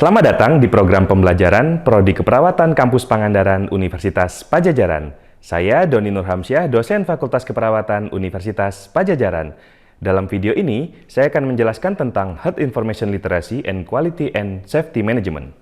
Selamat datang di program pembelajaran Prodi Keperawatan Kampus Pangandaran Universitas Padjadjaran. Saya Doni Nurhamsyah, dosen Fakultas Keperawatan Universitas Padjadjaran. Dalam video ini, saya akan menjelaskan tentang Health Information Literacy and Quality and Safety Management.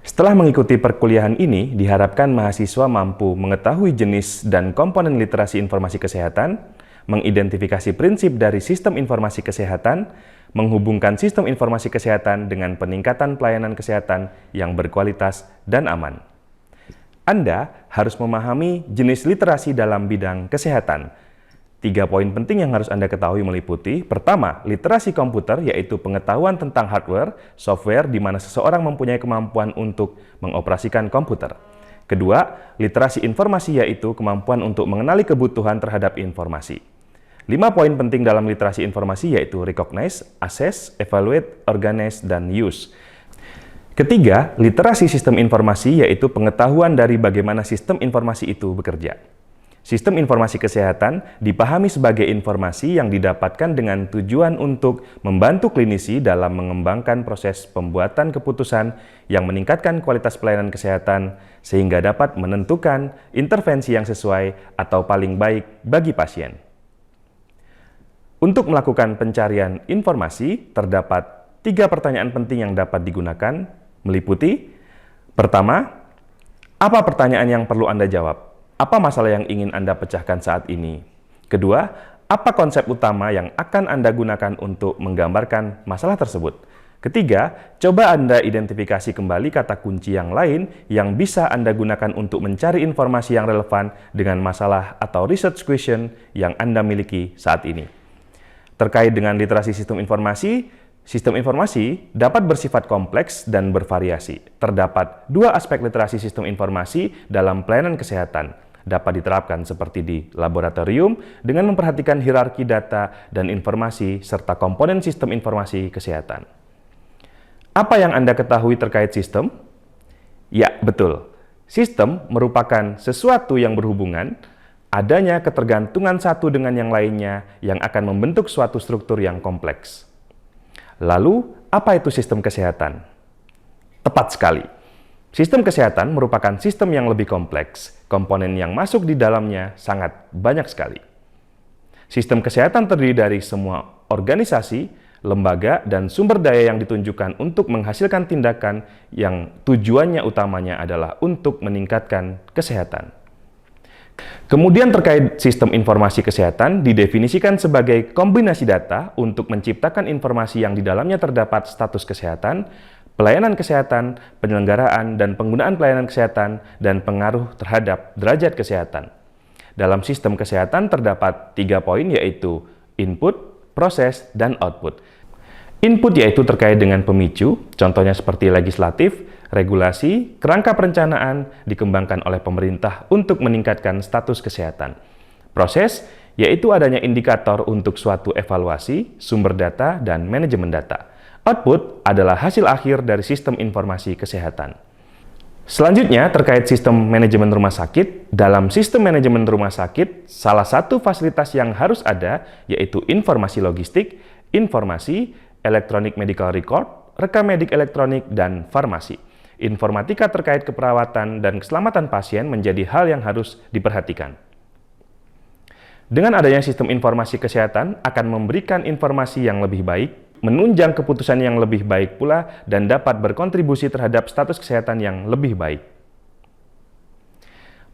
Setelah mengikuti perkuliahan ini, diharapkan mahasiswa mampu mengetahui jenis dan komponen literasi informasi kesehatan, mengidentifikasi prinsip dari sistem informasi kesehatan, menghubungkan sistem informasi kesehatan dengan peningkatan pelayanan kesehatan yang berkualitas dan aman. Anda harus memahami jenis literasi dalam bidang kesehatan. 3 poin penting yang harus Anda ketahui meliputi: pertama, literasi komputer, yaitu pengetahuan tentang hardware, software di mana seseorang mempunyai kemampuan untuk mengoperasikan komputer. Kedua, literasi informasi, yaitu kemampuan untuk mengenali kebutuhan terhadap informasi. 5 poin penting dalam literasi informasi yaitu recognize, assess, evaluate, organize, dan use. Ketiga, literasi sistem informasi yaitu pengetahuan dari bagaimana sistem informasi itu bekerja. Sistem informasi kesehatan dipahami sebagai informasi yang didapatkan dengan tujuan untuk membantu klinisi dalam mengembangkan proses pembuatan keputusan yang meningkatkan kualitas pelayanan kesehatan sehingga dapat menentukan intervensi yang sesuai atau paling baik bagi pasien. Untuk melakukan pencarian informasi, terdapat 3 pertanyaan penting yang dapat digunakan, meliputi: pertama, apa pertanyaan yang perlu Anda jawab? Apa masalah yang ingin Anda pecahkan saat ini? Kedua, apa konsep utama yang akan Anda gunakan untuk menggambarkan masalah tersebut? Ketiga, coba Anda identifikasi kembali kata kunci yang lain yang bisa Anda gunakan untuk mencari informasi yang relevan dengan masalah atau research question yang Anda miliki saat ini. Terkait dengan literasi sistem informasi dapat bersifat kompleks dan bervariasi. Terdapat 2 aspek literasi sistem informasi dalam pelayanan kesehatan. Dapat diterapkan seperti di laboratorium dengan memperhatikan hierarki data dan informasi serta komponen sistem informasi kesehatan. Apa yang Anda ketahui terkait sistem? Ya, betul. Sistem merupakan sesuatu yang berhubungan, adanya ketergantungan satu dengan yang lainnya yang akan membentuk suatu struktur yang kompleks. Lalu, apa itu sistem kesehatan? Tepat sekali. Sistem kesehatan merupakan sistem yang lebih kompleks. Komponen yang masuk di dalamnya sangat banyak sekali. Sistem kesehatan terdiri dari semua organisasi, lembaga, dan sumber daya yang ditunjukkan untuk menghasilkan tindakan yang tujuannya utamanya adalah untuk meningkatkan kesehatan. Kemudian terkait sistem informasi kesehatan didefinisikan sebagai kombinasi data untuk menciptakan informasi yang di dalamnya terdapat status kesehatan, pelayanan kesehatan, penyelenggaraan dan penggunaan pelayanan kesehatan, dan pengaruh terhadap derajat kesehatan. Dalam sistem kesehatan terdapat 3 poin yaitu input, proses, dan output. Input yaitu terkait dengan pemicu, contohnya seperti legislatif, regulasi, kerangka perencanaan dikembangkan oleh pemerintah untuk meningkatkan status kesehatan. Proses yaitu adanya indikator untuk suatu evaluasi, sumber data, dan manajemen data. Output adalah hasil akhir dari sistem informasi kesehatan. Selanjutnya, terkait sistem manajemen rumah sakit. Dalam sistem manajemen rumah sakit, salah satu fasilitas yang harus ada yaitu informasi logistik, informasi, elektronik medical record, rekam medik elektronik, dan farmasi. Informatika terkait keperawatan dan keselamatan pasien menjadi hal yang harus diperhatikan. Dengan adanya sistem informasi kesehatan akan memberikan informasi yang lebih baik, menunjang keputusan yang lebih baik pula, dan dapat berkontribusi terhadap status kesehatan yang lebih baik.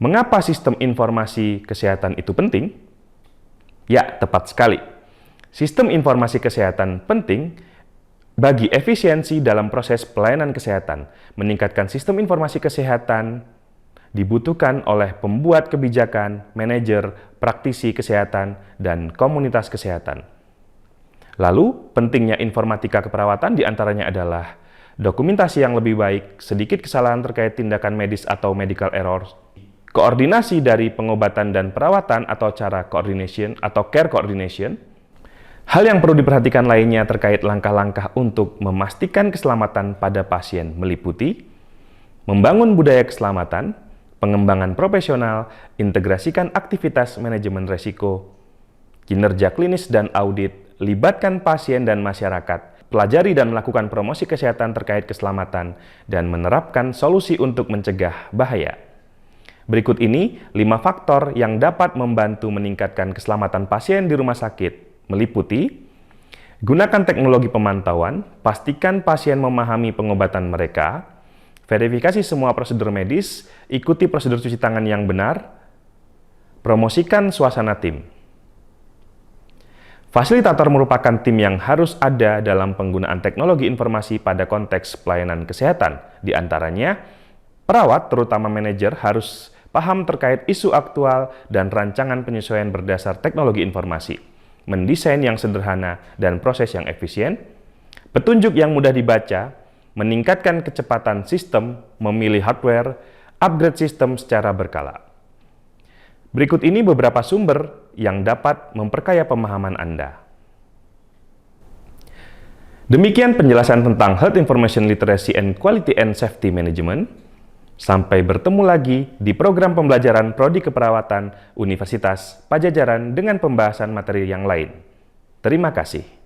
Mengapa sistem informasi kesehatan itu penting? Ya, tepat sekali. Sistem informasi kesehatan penting bagi efisiensi dalam proses pelayanan kesehatan. Meningkatkan sistem informasi kesehatan dibutuhkan oleh pembuat kebijakan, manajer, praktisi kesehatan, dan komunitas kesehatan. Lalu, pentingnya informatika keperawatan diantaranya adalah dokumentasi yang lebih baik, sedikit kesalahan terkait tindakan medis atau medical errors, koordinasi dari pengobatan dan perawatan atau cara coordination atau care coordination. Hal yang perlu diperhatikan lainnya terkait langkah-langkah untuk memastikan keselamatan pada pasien meliputi membangun budaya keselamatan, pengembangan profesional, integrasikan aktivitas manajemen risiko, kinerja klinis dan audit, libatkan pasien dan masyarakat, pelajari dan melakukan promosi kesehatan terkait keselamatan, dan menerapkan solusi untuk mencegah bahaya. Berikut ini 5 faktor yang dapat membantu meningkatkan keselamatan pasien di rumah sakit, meliputi: gunakan teknologi pemantauan, pastikan pasien memahami pengobatan mereka, verifikasi semua prosedur medis, ikuti prosedur cuci tangan yang benar, promosikan suasana tim. Fasilitator merupakan tim yang harus ada dalam penggunaan teknologi informasi pada konteks pelayanan kesehatan. Di antaranya, perawat, terutama manajer, harus paham terkait isu aktual dan rancangan penyesuaian berdasar teknologi informasi, mendesain yang sederhana dan proses yang efisien, petunjuk yang mudah dibaca, meningkatkan kecepatan sistem, memilih hardware, upgrade sistem secara berkala. Berikut ini beberapa sumber yang dapat memperkaya pemahaman Anda. Demikian penjelasan tentang Health Information Literacy and Quality and Safety Management. Sampai bertemu lagi di program pembelajaran Prodi Keperawatan Universitas Padjadjaran dengan pembahasan materi yang lain. Terima kasih.